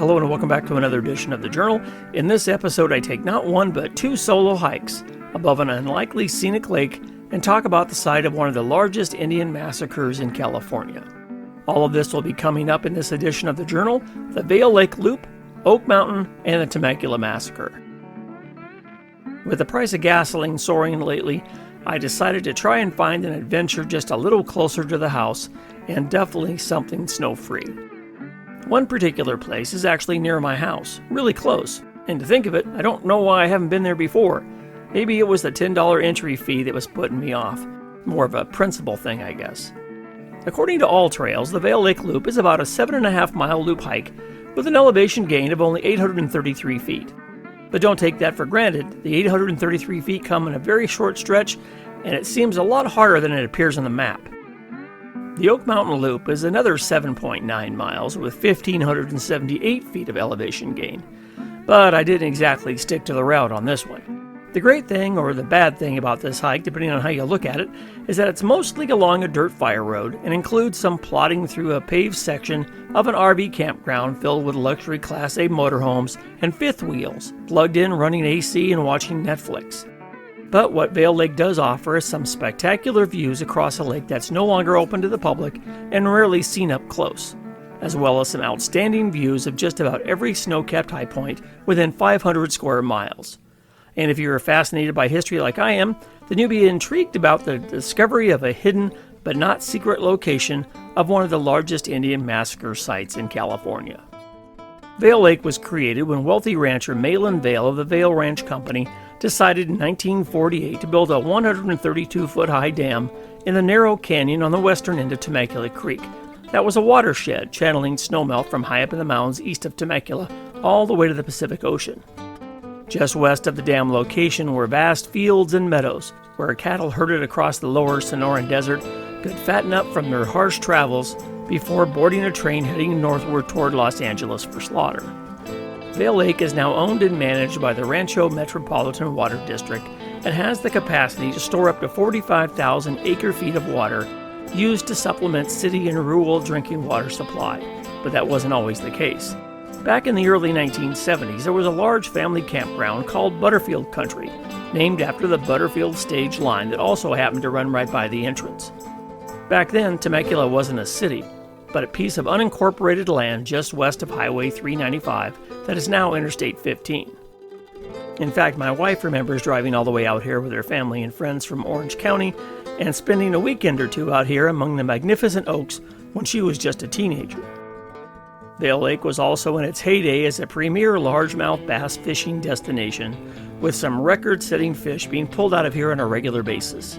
Hello and welcome back to another edition of the Journal. In this episode, I take not one but two solo hikes above an unlikely scenic lake and talk about the site of one of the largest Indian massacres in California. All of this will be coming up in this edition of the Journal: the Vail Lake Loop, Oak Mountain, and the Temecula Massacre. With the price of gasoline soaring lately, I decided to try and find an adventure just a little closer to the house, and definitely something snow-free. One particular place is actually near my house, really close, and to think of it, I don't know why I haven't been there before. Maybe it was the $10 entry fee that was putting me off. More of a principle thing, I guess. According to All Trails, the Vail Lake Loop is about a 7.5-mile loop hike with an elevation gain of only 833 feet. But don't take that for granted. The 833 feet come in a very short stretch, and it seems a lot harder than it appears on the map. The Oak Mountain Loop is another 7.9 miles with 1,578 feet of elevation gain. But I didn't exactly stick to the route on this one. The great thing, or the bad thing about this hike, depending on how you look at it, is that it's mostly along a dirt fire road and includes some plodding through a paved section of an RV campground filled with luxury Class A motorhomes and fifth wheels, plugged in running AC and watching Netflix. But what Vail Lake does offer is some spectacular views across a lake that's no longer open to the public and rarely seen up close, as well as some outstanding views of just about every snow-capped high point within 500 square miles. And if you're fascinated by history like I am, then you'll be intrigued about the discovery of a hidden but not secret location of one of the largest Indian massacre sites in California. Vail Lake was created when wealthy rancher Malin Vail of the Vail Ranch Company decided in 1948 to build a 132-foot-high dam in the narrow canyon on the western end of Temecula Creek. That was a watershed channeling snowmelt from high up in the mountains east of Temecula all the way to the Pacific Ocean. Just west of the dam location were vast fields and meadows where cattle herded across the lower Sonoran Desert could fatten up from their harsh travels before boarding a train heading northward toward Los Angeles for slaughter. Vail Lake is now owned and managed by the Rancho Metropolitan Water District and has the capacity to store up to 45,000 acre-feet of water used to supplement city and rural drinking water supply, but that wasn't always the case. Back in the early 1970s, there was a large family campground called Butterfield Country, named after the Butterfield stage line that also happened to run right by the entrance. Back then, Temecula wasn't a city, but a piece of unincorporated land just west of Highway 395 that is now Interstate 15. In fact, my wife remembers driving all the way out here with her family and friends from Orange County and spending a weekend or two out here among the magnificent oaks when she was just a teenager. Vail Lake was also in its heyday as a premier largemouth bass fishing destination, with some record-setting fish being pulled out of here on a regular basis.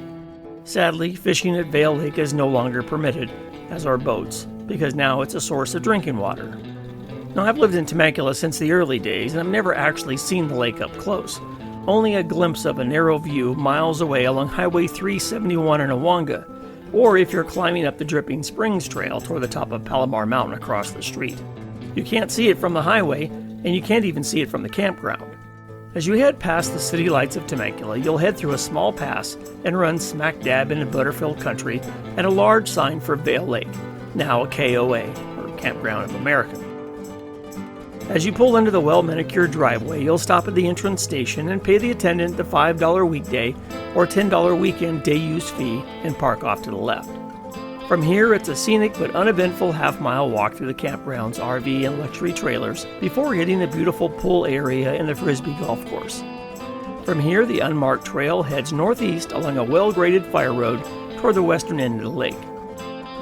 Sadly, fishing at Vail Lake is no longer permitted, as are boats, because now it's a source of drinking water. Now, I've lived in Temecula since the early days, and I've never actually seen the lake up close. Only a glimpse of a narrow view miles away along Highway 371 in Awanga, or if you're climbing up the Dripping Springs Trail toward the top of Palomar Mountain across the street. You can't see it from the highway, and you can't even see it from the campground. As you head past the city lights of Temecula, you'll head through a small pass and run smack dab into Butterfield Country at a large sign for Vail Lake, now a KOA, or Campground of America. As you pull into the well-manicured driveway, you'll stop at the entrance station and pay the attendant the $5 weekday or $10 weekend day-use fee and park off to the left. From here, it's a scenic but uneventful half-mile walk through the campground's RV and luxury trailers before hitting the beautiful pool area and the Frisbee golf course. From here, the unmarked trail heads northeast along a well-graded fire road toward the western end of the lake.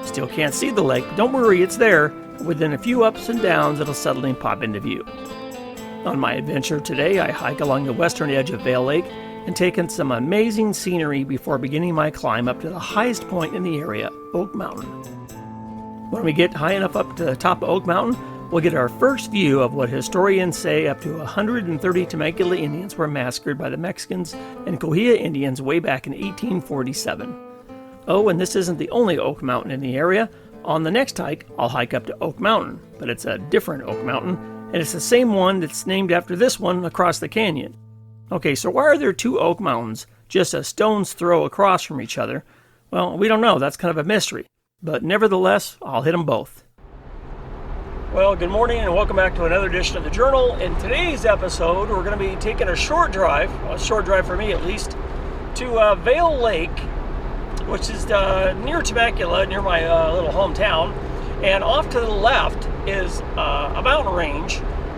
Still can't see the lake, but don't worry, it's there. Within a few ups and downs, it'll suddenly pop into view. On my adventure today, I hike along the western edge of Vail Lake and take in some amazing scenery before beginning my climb up to the highest point in the area, Oak Mountain. When we get high enough up to the top of Oak Mountain, we'll get our first view of what historians say up to 130 Temecula Indians were massacred by the Mexicans and Coahuila Indians way back in 1847. Oh, and this isn't the only Oak Mountain in the area. On the next hike, I'll hike up to Oak Mountain, but it's a different Oak Mountain, and it's the same one that's named after this one across the canyon. Okay, so why are there two Oak Mountains just a stone's throw across from each other? Well, we don't know. That's kind of a mystery. But nevertheless, I'll hit them both. Well, good morning and welcome back to another edition of the Journal. In today's episode, we're going to be taking a short drive for me at least, to Vail Lake, which is near Temecula, near my little hometown. And off to the left is a mountain range,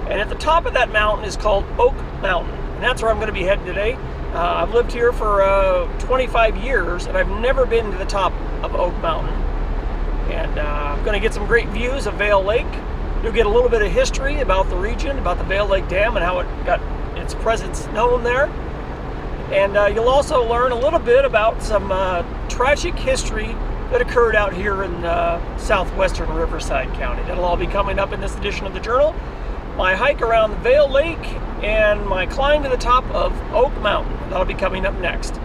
and at the top of that mountain is called Oak Mountain. And that's where I'm going to be heading today. I've lived here for 25 years, and I've never been to the top of Oak Mountain. And I'm going to get some great views of Vail Lake. You'll get a little bit of history about the region, about the Vail Lake Dam and how it got its presence known there. And you'll also learn a little bit about some tragic history that occurred out here in southwestern Riverside County. That'll all be coming up in this edition of the Journal. My hike around Vail Lake and my climb to the top of Oak Mountain. That'll be coming up next.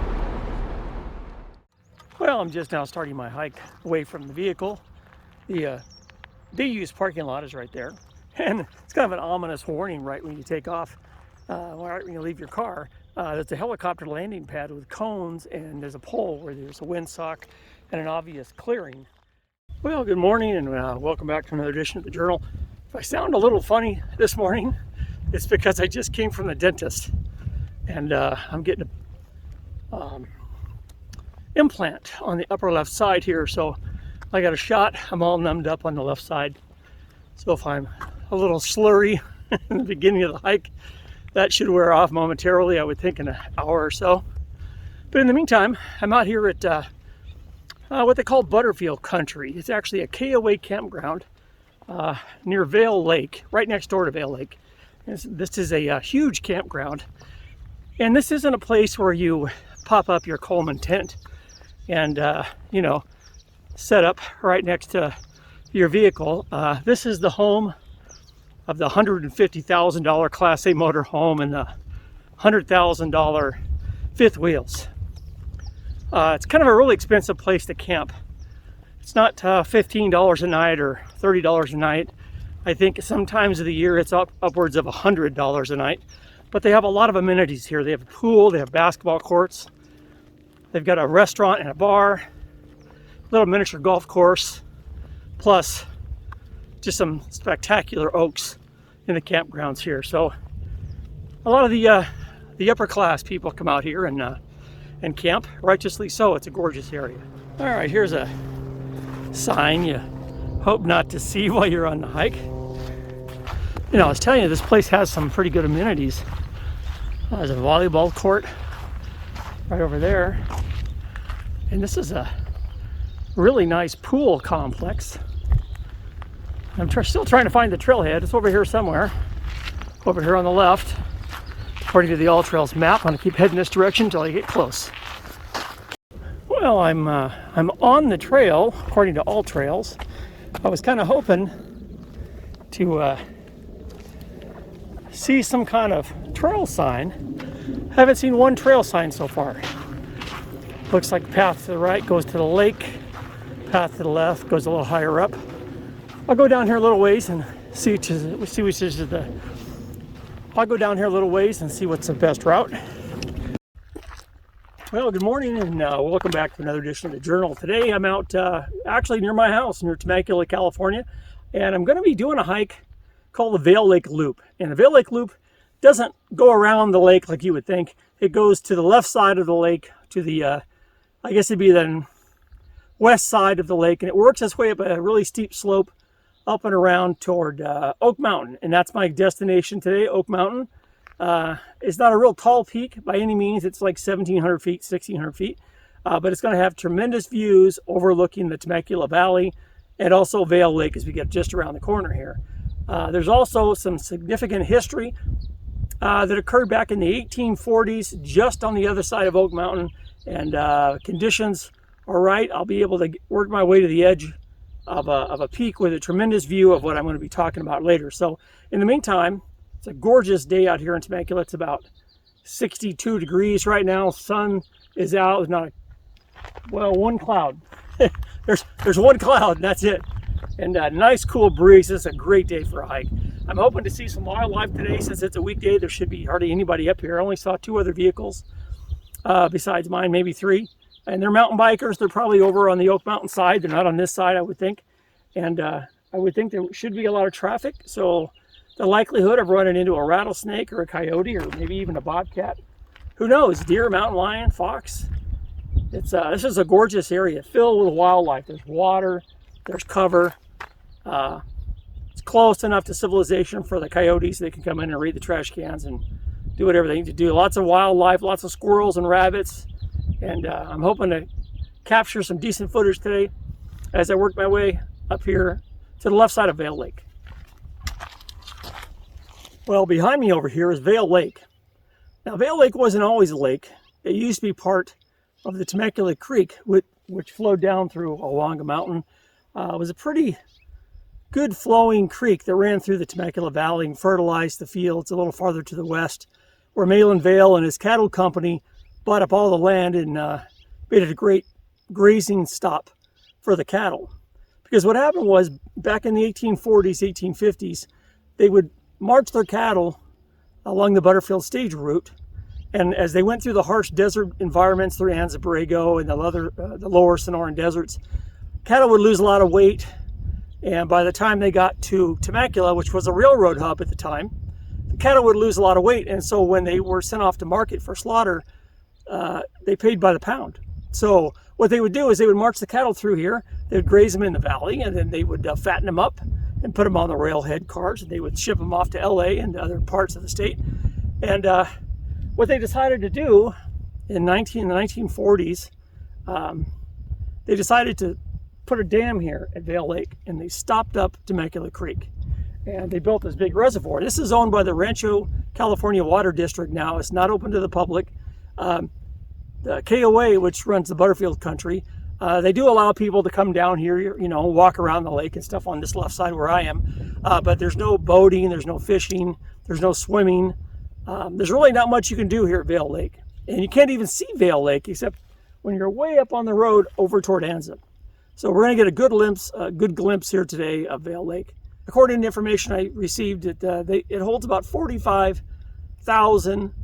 Well, I'm just now starting my hike away from the vehicle. The BU's parking lot is right there, and it's kind of an ominous warning right when you take off, right when you leave your car. There's a helicopter landing pad with cones, and there's a pole where there's a windsock and an obvious clearing. Well, good morning and welcome back to another edition of the Journal. If I sound a little funny this morning, it's because I just came from the dentist, and I'm getting an implant on the upper left side here, so I got a shot. I'm all numbed up on the left side, so if I'm a little slurry in the beginning of the hike, that should wear off momentarily, I would think in an hour or so. But in the meantime, I'm out here at what they call Butterfield Country. It's actually a KOA campground near Vail Lake, right next door to Vail Lake. This is a huge campground, and this isn't a place where you pop up your Coleman tent and set up right next to your vehicle. This is the home of the $150,000 Class A motor home and the $100,000 fifth wheels. It's kind of a really expensive place to camp. It's not $15 a night or $30 a night. I think sometimes of the year it's upwards of $100 a night. But they have a lot of amenities here. They have a pool, they have basketball courts, they've got a restaurant and a bar, little miniature golf course, plus just some spectacular oaks in the campgrounds here. So a lot of the upper class people come out here and camp, righteously so. It's a gorgeous area. All right, here's a sign you hope not to see while you're on the hike. I was telling you, this place has some pretty good amenities. There's a volleyball court right over there, and this is a really nice pool complex. I'm still trying to find the trailhead. It's over here somewhere, over here on the left. According to the All Trails map, I'm going to keep heading this direction until I get close. Well, I'm on the trail, according to All Trails. I was kind of hoping to see some kind of trail sign. Haven't seen one trail sign so far. Looks like the path to the right goes to the lake. Path to the left goes a little higher up. I'll go down here a little ways and see which is the. I'll go down here a little ways and see what's the best route. Well, good morning and welcome back to another edition of the Journal. Today I'm out actually near my house, near Temecula, California, and I'm going to be doing a hike called the Vail Lake Loop. And the Vail Lake Loop doesn't go around the lake like you would think. It goes to the left side of the lake, to the I guess it'd be the west side of the lake, and it works its way up a really steep slope up and around toward Oak Mountain, and that's my destination today. Oak Mountain. It's not a real tall peak by any means. It's like 1,700 feet, 1,600 feet, but it's going to have tremendous views overlooking the Temecula Valley and also Vail Lake as we get just around the corner here. There's also some significant history that occurred back in the 1840s just on the other side of Oak Mountain, and conditions are right. I'll be able to work my way to the edge of a peak with a tremendous view of what I'm going to be talking about later. So in the meantime, it's a gorgeous day out here in Temecula. It's about 62 degrees right now. Sun is out. There's not one cloud. there's one cloud and that's it. And a nice cool breeze. It's a great day for a hike. I'm hoping to see some wildlife today. Since it's a weekday, there should be hardly anybody up here. I only saw 2 other vehicles besides mine, maybe 3. And they're mountain bikers. They're probably over on the Oak Mountain side. They're not on this side, I would think. And I I would think there should be a lot of traffic, so the likelihood of running into a rattlesnake or a coyote or maybe even a bobcat, who knows, deer, mountain lion, fox. This is a gorgeous area filled with wildlife. There's water, there's cover. It's close enough to civilization for the coyotes. They can come in and raid the trash cans and do whatever they need to do. Lots of wildlife, lots of squirrels and rabbits. And I'm hoping to capture some decent footage today as I work my way up here to the left side of Vail Lake. Well, behind me over here is Vail Lake. Now, Vail Lake wasn't always a lake. It used to be part of the Temecula Creek, which flowed down through along a mountain. It was a pretty good flowing creek that ran through the Temecula Valley and fertilized the fields a little farther to the west, where Malin Vail and his cattle company bought up all the land and made it a great grazing stop for the cattle. Because what happened was, back in the 1840s, 1850s, they would march their cattle along the Butterfield stage route, and as they went through the harsh desert environments through Anza Borrego and the lower Sonoran deserts, cattle would lose a lot of weight, and by the time they got to Temecula, which was a railroad hub at the time, the cattle would lose a lot of weight, and so when they were sent off to market for slaughter, they paid by the pound. So what they would do is they would march the cattle through here, they would graze them in the valley, and then they would fatten them up and put them on the railhead cars, and they would ship them off to LA and other parts of the state. And what they decided to do in the 1940s, they decided to put a dam here at Vail Lake, and they stopped up Temecula Creek. And they built this big reservoir. This is owned by the Rancho California Water District now. It's not open to the public. The KOA, which runs the Butterfield Country, they do allow people to come down here, you know, walk around the lake and stuff on this left side where I am. But there's no boating, there's no fishing, there's no swimming. There's really not much you can do here at Vail Lake. And you can't even see Vail Lake except when you're way up on the road over toward Anza. So we're going to get a good glimpse here today of Vail Lake. According to information I received, it holds about 45,000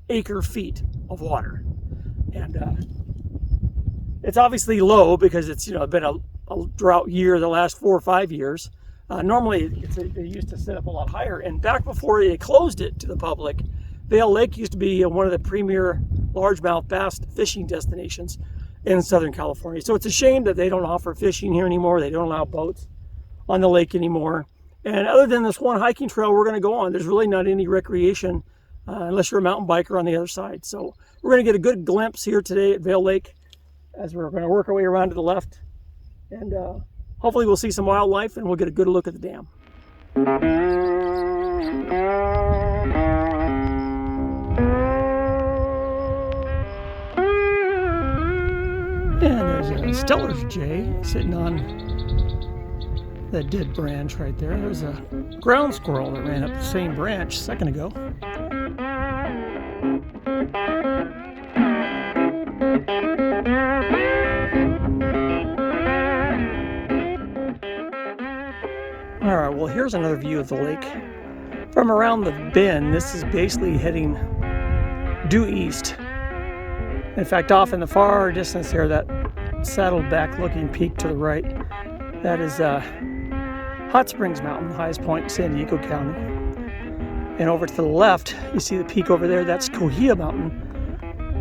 acre feet of water. And it's obviously low because it's been a drought year the last 4 or 5 years. Normally they used to set up a lot higher, and back before they closed it to the public, Vail Lake used to be one of the premier largemouth bass fishing destinations in Southern California. So it's a shame that they don't offer fishing here anymore. They don't allow boats on the lake anymore. And other than this one hiking trail we're going to go on, there's really not any recreation unless you're a mountain biker on the other side. So we're going to get a good glimpse here today at Vail Lake as we're going to work our way around to the left. And hopefully we'll see some wildlife and we'll get a good look at the dam. And there's a Steller's jay sitting on that dead branch right there. There's a ground squirrel that ran up the same branch a second ago. All right, well, here's another view of the lake. From around the bend, this is basically heading due east. In fact, off in the far distance there, that saddleback looking peak to the right, that is Hot Springs Mountain, the highest point in San Diego County. And over to the left, you see the peak over there, that's Cohia Mountain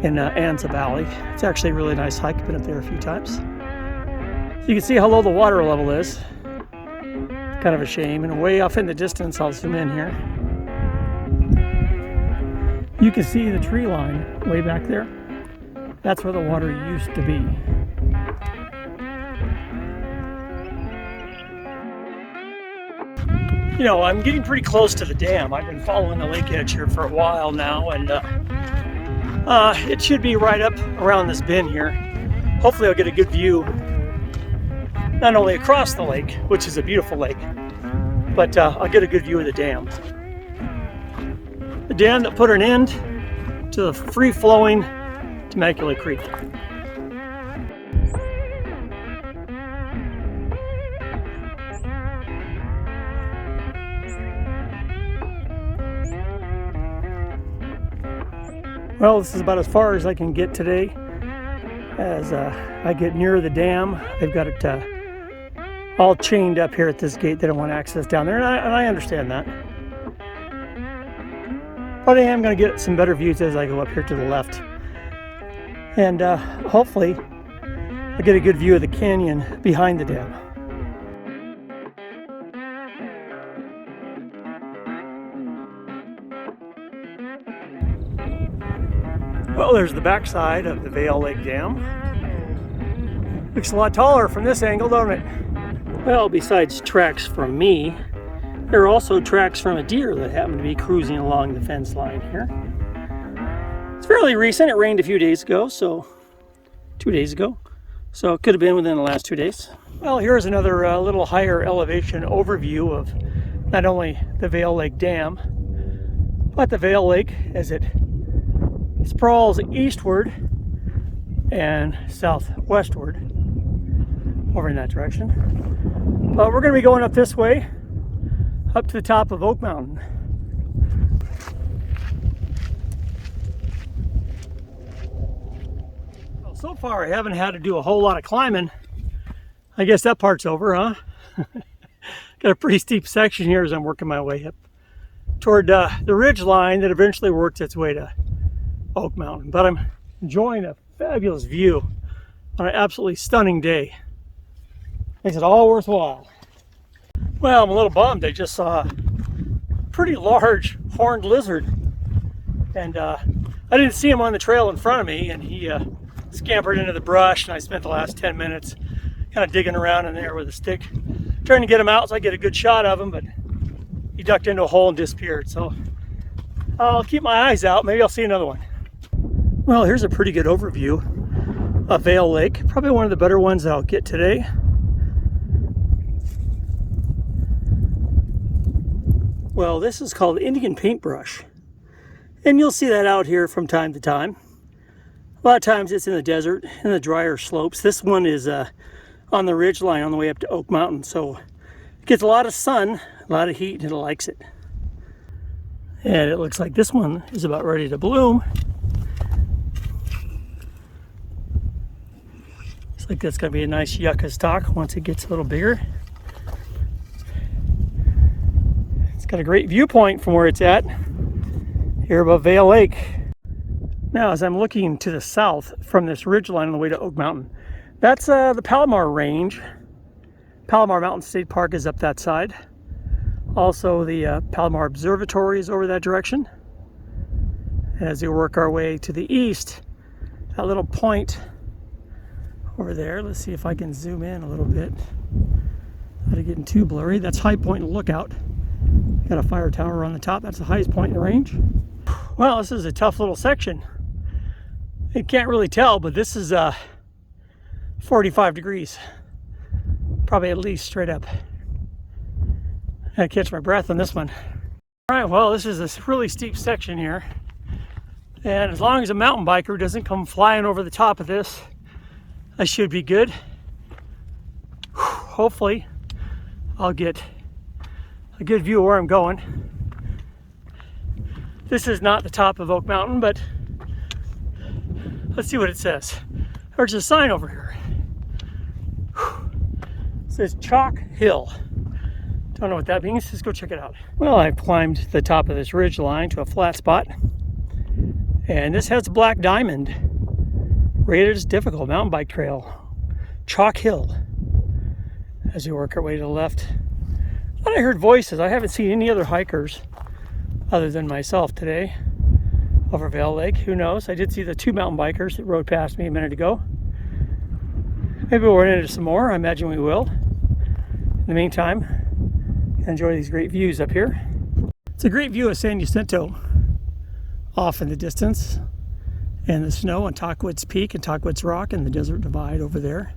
in Anza Valley. It's actually a really nice hike. I've been up there a few times. So you can see how low the water level is. Kind of a shame. And way off in the distance, I'll zoom in here. You can see the tree line way back there. That's where the water used to be. You know, I'm getting pretty close to the dam. I've been following the lake edge here for a while now, and it should be right up around this bend here. Hopefully I'll get a good view, not only across the lake, which is a beautiful lake, but I'll get a good view of the dam. The dam that put an end to the free-flowing Temecula Creek. Well, this is about as far as I can get today. As I get near the dam, they've got it all chained up here at this gate. They don't want access down there, and I understand that. But I am going to get some better views as I go up here to the left. And hopefully I'll get a good view of the canyon behind the dam. Well, there's the backside of the Vail Lake Dam. Looks a lot taller from this angle, don't it? Well, besides tracks from me, there are also tracks from a deer that happened to be cruising along the fence line here. It's fairly recent. It rained a few days ago, so 2 days ago. So it could have been within the last 2 days. Well, here's another little higher elevation overview of not only the Vail Lake Dam, but the Vail Lake as it sprawls eastward and southwestward over in that direction. But we're going to be going up this way, up to the top of Oak Mountain. Well, so far I haven't had to do a whole lot of climbing. I guess that part's over, huh? Got a pretty steep section here as I'm working my way up toward the ridge line that eventually works its way to Oak Mountain. But I'm enjoying a fabulous view on an absolutely stunning day. Makes it all worthwhile. Well, I'm a little bummed. I just saw a pretty large horned lizard, and I didn't see him on the trail in front of me, and he scampered into the brush, and I spent the last 10 minutes kind of digging around in there with a stick, trying to get him out so I get a good shot of him, but he ducked into a hole and disappeared. So I'll keep my eyes out. Maybe I'll see another one. Well, here's a pretty good overview of Vail Lake. Probably one of the better ones I'll get today. Well, this is called Indian paintbrush, and you'll see that out here from time to time. A lot of times it's in the desert, in the drier slopes. This one is on the ridge line on the way up to Oak Mountain, so it gets a lot of sun, a lot of heat, and it likes it. And it looks like this one is about ready to bloom. Looks like that's going to be a nice yucca stalk once it gets a little bigger. Got a great viewpoint from where it's at here above Vail Lake. Now, as I'm looking to the south from this ridgeline on the way to Oak Mountain, that's the Palomar Range. Palomar Mountain State Park is up that side. Also, the Palomar Observatory is over that direction. As we work our way to the east, that little point over there, let's see if I can zoom in a little bit without getting too blurry. That's High Point Lookout. Got a fire tower on the top. That's the highest point in the range. Well, this is a tough little section. You can't really tell, but this is 45 degrees. Probably at least straight up. I gotta catch my breath on this one. All right, well, this is a really steep section here. And as long as a mountain biker doesn't come flying over the top of this, I should be good. Hopefully, I'll get a good view of where I'm going. This is not the top of Oak Mountain, but let's see what it says. There's a sign over here. It says Chalk Hill. Don't know what that means. Let's go check it out. Well, I've climbed the top of this ridge line to a flat spot, and this has a black diamond rated as difficult mountain bike trail, Chalk Hill. As we work our way to the left, I thought I heard voices. I haven't seen any other hikers other than myself today over Vail Lake. Who knows? I did see the 2 mountain bikers that rode past me a minute ago. Maybe we'll run into some more. I imagine we will. In the meantime, enjoy these great views up here. It's a great view of San Jacinto off in the distance, and the snow on Tockwitz Peak and Tockwitz Rock and the Desert Divide over there.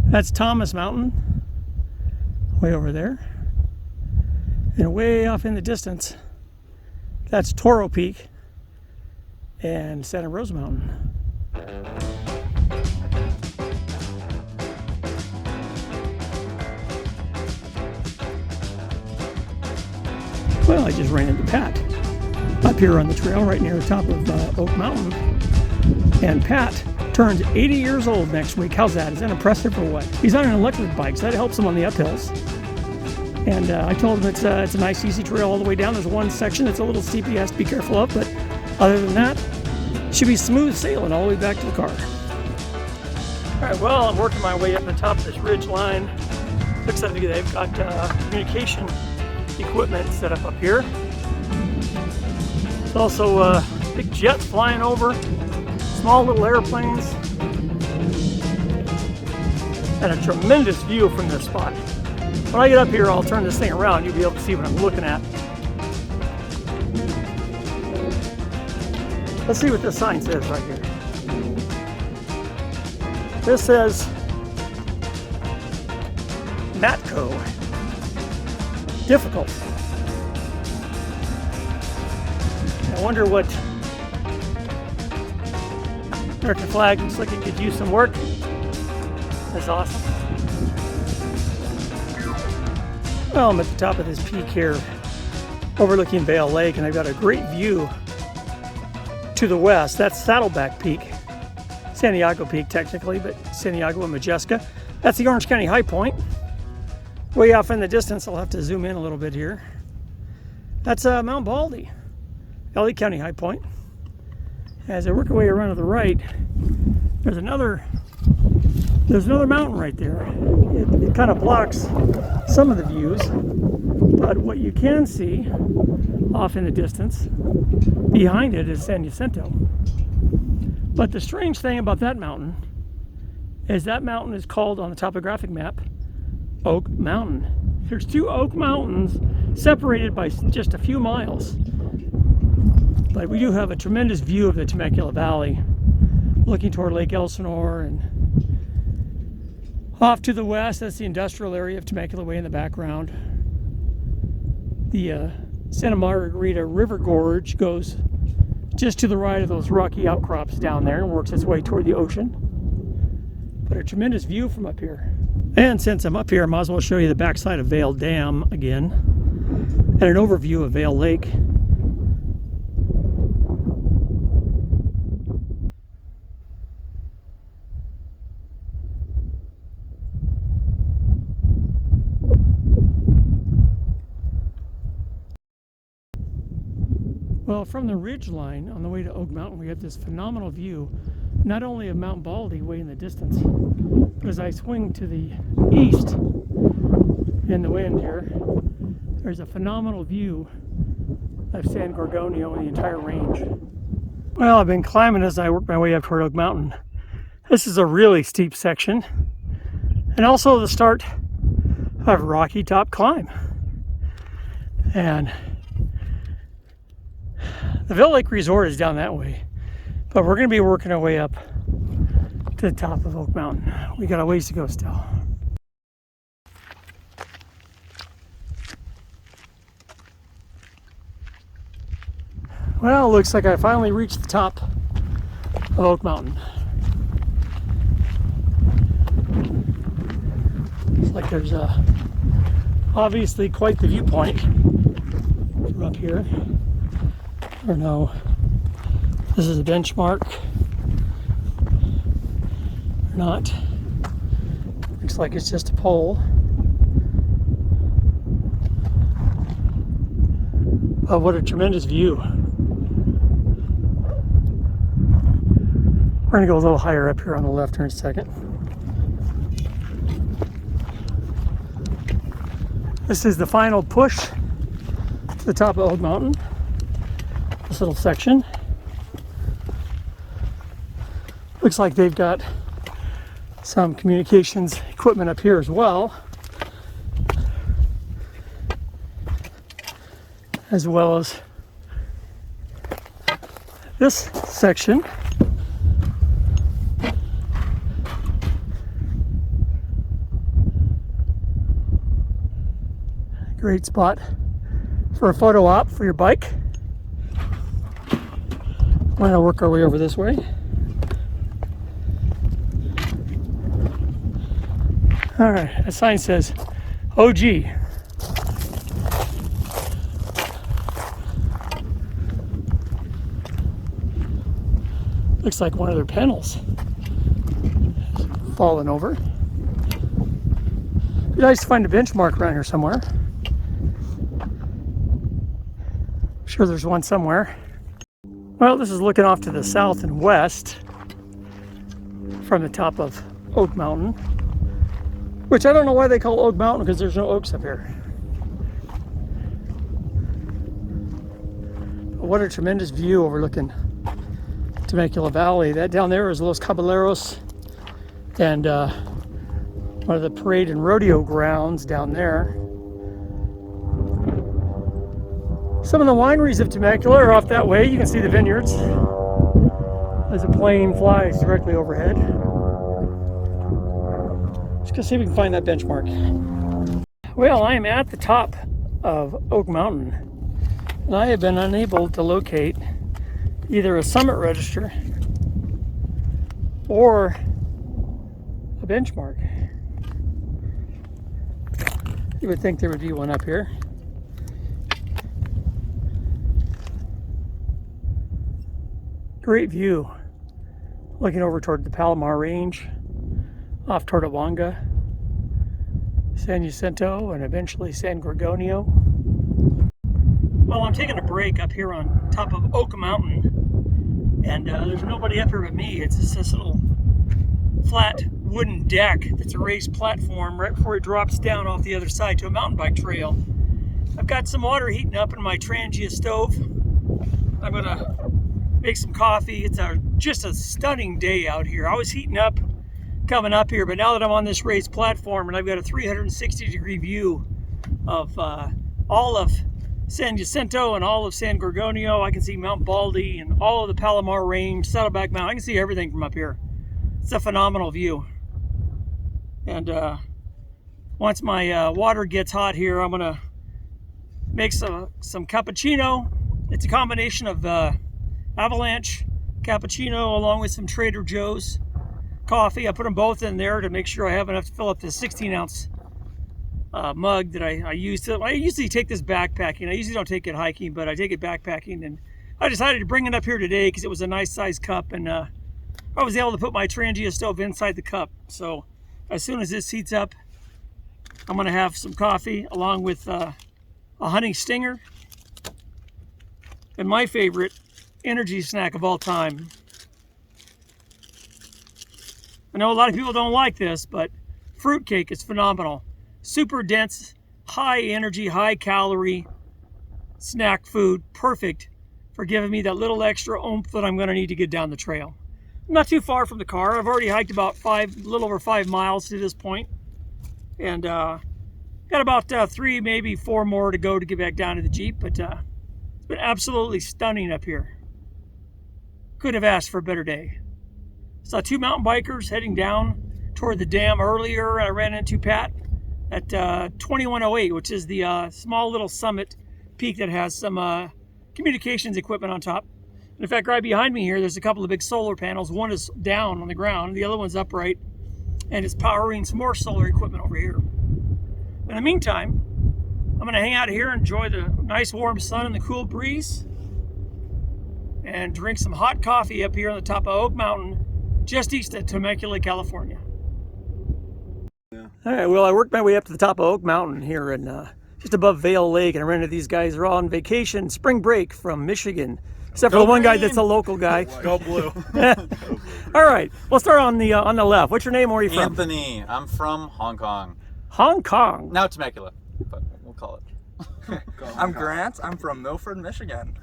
That's Thomas Mountain, way over there. And way off in the distance, that's Toro Peak and Santa Rosa Mountain. Well, I just ran into Pat up here on the trail right near the top of Oak Mountain. And Pat turns 80 years old next week. How's that? Is that impressive or what? He's on an electric bike, so that helps him on the uphills. And I told him it's a nice, easy trail all the way down. There's one section that's a little steep he has to be careful of, but other than that, it should be smooth sailing all the way back to the car. All right, well, I'm working my way up the top of this ridge line. Looks like they've got communication equipment set up here. There's also big jets flying over, small little airplanes, and a tremendous view from this spot. When I get up here, I'll turn this thing around. You'll be able to see what I'm looking at. Let's see what this sign says right here. This says Matco. Difficult. I wonder what American flag looks like it could use some work. That's awesome. Well, I'm at the top of this peak here, overlooking Vail Lake, and I've got a great view to the west. That's Saddleback Peak. Santiago Peak, technically, but Santiago and Majestica. That's the Orange County high point. Way off in the distance, I'll have to zoom in a little bit here. That's Mount Baldy, LA County high point. As I work my way around to the right, there's another mountain right there. It kind of blocks some of the views, but what you can see off in the distance behind it is San Jacinto. But the strange thing about that mountain is that mountain is called on the topographic map Oak Mountain. There's two Oak Mountains separated by just a few miles. But we do have a tremendous view of the Temecula Valley, looking toward Lake Elsinore, and off to the west, that's the industrial area of Temecula way in the background. The Santa Margarita River Gorge goes just to the right of those rocky outcrops down there and works its way toward the ocean. But a tremendous view from up here. And since I'm up here, I might as well show you the backside of Vail Dam again, and an overview of Vail Lake. Well, from the ridge line on the way to Oak Mountain, we have this phenomenal view, not only of Mount Baldy way in the distance, but as I swing to the east in the wind here, there's a phenomenal view of San Gorgonio and the entire range. Well, I've been climbing as I work my way up toward Oak Mountain. This is a really steep section, and also the start of a rocky top climb. And the Vail Lake Resort is down that way, but we're going to be working our way up to the top of Oak Mountain. We got a ways to go still. Well, looks like I finally reached the top of Oak Mountain. Looks like there's obviously quite the viewpoint from up here. Or no, this is a benchmark. Or not. Looks like it's just a pole. Oh, what a tremendous view. We're gonna go a little higher up here on the left here in a second. This is the final push to the top of Oak Mountain. This little section. Looks like they've got some communications equipment up here as well. As well as this section. Great spot for a photo op for your bike. We're going to work our way over this way. All right, a sign says OG. Looks like one of their panels. fallen over. It'd be nice to find a benchmark around here somewhere. I'm sure there's one somewhere. Well, this is looking off to the south and west from the top of Oak Mountain, which I don't know why they call Oak Mountain because there's no oaks up here. But what a tremendous view overlooking Temecula Valley. That down there is Los Caballeros and one of the parade and rodeo grounds down there. Some of the wineries of Temecula are off that way. You can see the vineyards as a plane flies directly overhead. Just gonna see if we can find that benchmark. Well, I am at the top of Oak Mountain, and I have been unable to locate either a summit register or a benchmark. You would think there would be one up here. Great view looking over toward the Palomar Range, off toward Awanga, San Jacinto, and eventually San Gorgonio. Well, I'm taking a break up here on top of Oak Mountain, and there's nobody up here but me. It's just this little flat wooden deck that's a raised platform right before it drops down off the other side to a mountain bike trail. I've got some water heating up in my Trangia stove. I'm gonna make some coffee. It's just a stunning day out here. I was heating up coming up here, but now that I'm on this raised platform and I've got a 360-degree view of all of San Jacinto and all of San Gorgonio, I can see Mount Baldy and all of the Palomar Range, Saddleback Mountain. I can see everything from up here. It's a phenomenal view. And once my water gets hot here, I'm gonna make some cappuccino. It's a combination of Avalanche cappuccino along with some Trader Joe's coffee. I put them both in there to make sure I have enough to fill up the 16-ounce mug that I use. I usually take this backpacking. I usually don't take it hiking, but I take it backpacking. And I decided to bring it up here today because it was a nice sized cup, and I was able to put my Trangia stove inside the cup. So as soon as this heats up, I'm going to have some coffee along with a honey stinger and my favorite energy snack of all time. I know a lot of people don't like this, but fruitcake is phenomenal. Super dense, high energy, high calorie snack food. Perfect for giving me that little extra oomph that I'm going to need to get down the trail. I'm not too far from the car. I've already hiked about a little over 5 miles to this point, and got about 3, maybe 4 more to go to get back down to the Jeep. But it's been absolutely stunning up here. Could have asked for a better day. Saw 2 mountain bikers heading down toward the dam earlier. I ran into Pat at 2108, which is the small little summit peak that has some communications equipment on top. And in fact, right behind me here, there's a couple of big solar panels. One is down on the ground, the other one's upright, and it's powering some more solar equipment over here. In the meantime, I'm going to hang out here and enjoy the nice warm sun and the cool breeze, and drink some hot coffee up here on the top of Oak Mountain, just east of Temecula, California. Yeah. All right, well, I worked my way up to the top of Oak Mountain here and just above Vail Lake, and I ran into these guys. They're all on vacation, spring break from Michigan, except for the one guy that's a local guy. Go blue. All right, we'll start on the left. What's your name? Where are you from? Anthony. I'm from Hong Kong. Hong Kong. Now Temecula, but we'll call it. I'm Grant. I'm from Milford, Michigan.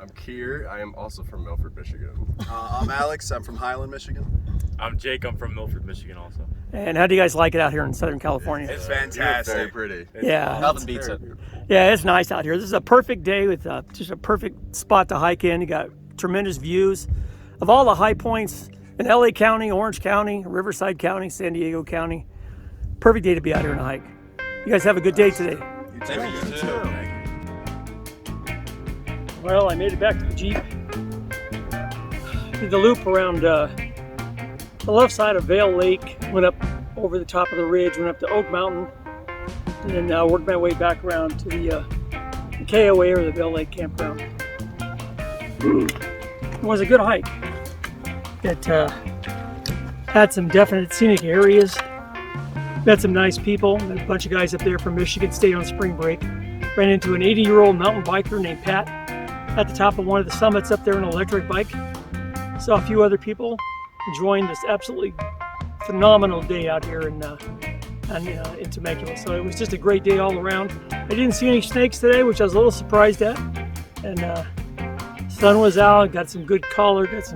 I'm Keir. I am also from Milford, Michigan. I'm Alex. I'm from Highland, Michigan. I'm Jake. I'm from Milford, Michigan also. And how do you guys like it out here in Southern California? It's fantastic. Very pretty. Yeah. Nothing beats it. Yeah, it's nice out here. This is a perfect day with just a perfect spot to hike in. You got tremendous views of all the high points in LA County, Orange County, Riverside County, San Diego County. Perfect day to be out here on a hike. You guys have a good day today. You too. Well, I made it back to the Jeep. Did the loop around the left side of Vail Lake, went up over the top of the ridge, went up to Oak Mountain, and then worked my way back around to the KOA, or the Vail Lake Campground. It was a good hike. Had some definite scenic areas. Met some nice people. Met a bunch of guys up there from Michigan State on spring break. Ran into an 80-year-old mountain biker named Pat at the top of one of the summits up there on an electric bike. Saw a few other people enjoying this absolutely phenomenal day out here in Temecula. So it was just a great day all around. I didn't see any snakes today, which I was a little surprised at. And sun was out, got some good color, got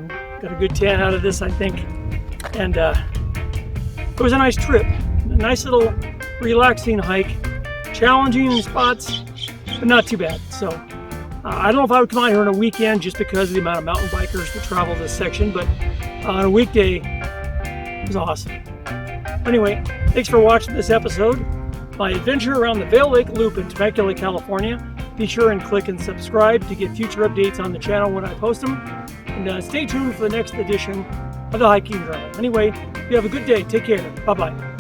a good tan out of this, I think. And it was a nice trip. A nice little relaxing hike. Challenging in spots, but not too bad. So I don't know if I would come out here on a weekend just because of the amount of mountain bikers that travel this section, but on a weekday, it was awesome. Anyway, thanks for watching this episode. My adventure around the Vail Lake Loop in Temecula, California. Be sure and click and subscribe to get future updates on the channel when I post them. And stay tuned for the next edition of the Hiking Journal. Anyway, you have a good day. Take care. Bye-bye.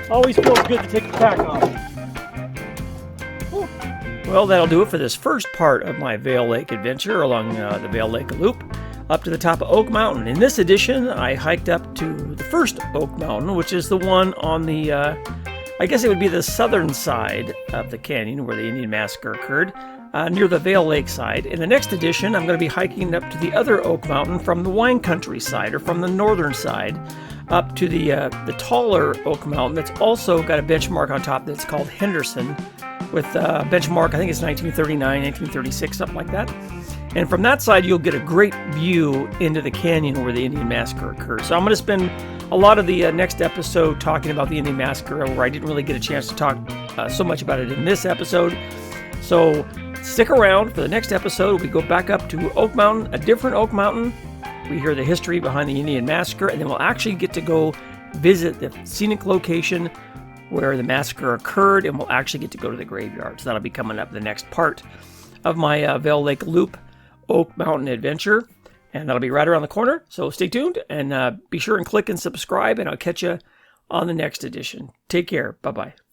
Always feels good to take the pack off. Whew. Well, that'll do it for this first part of my Vail Lake adventure along the Vail Lake Loop up to the top of Oak Mountain. In this edition, I hiked up to the first Oak Mountain, which is the one on the, I guess it would be the southern side of the canyon where the Indian Massacre occurred, near the Vail Lake side. In the next edition, I'm going to be hiking up to the other Oak Mountain from the wine country side, or from the northern side, up to the taller Oak Mountain that's also got a benchmark on top that's called Henderson, with a benchmark, I think it's 1939, 1936, something like that. And from that side, you'll get a great view into the canyon where the Indian Massacre occurred. So I'm going to spend a lot of the next episode talking about the Indian Massacre, where I didn't really get a chance to talk so much about it in this episode. So stick around for the next episode. We go back up to Oak Mountain, a different Oak Mountain. We hear the history behind the Indian Massacre, and then we'll actually get to go visit the scenic location where the massacre occurred, and we'll actually get to go to the graveyard. So that'll be coming up the next part of my Vail Lake Loop Oak Mountain adventure, and that'll be right around the corner. So stay tuned, and be sure and click and subscribe, and I'll catch you on the next edition. Take care. Bye-bye.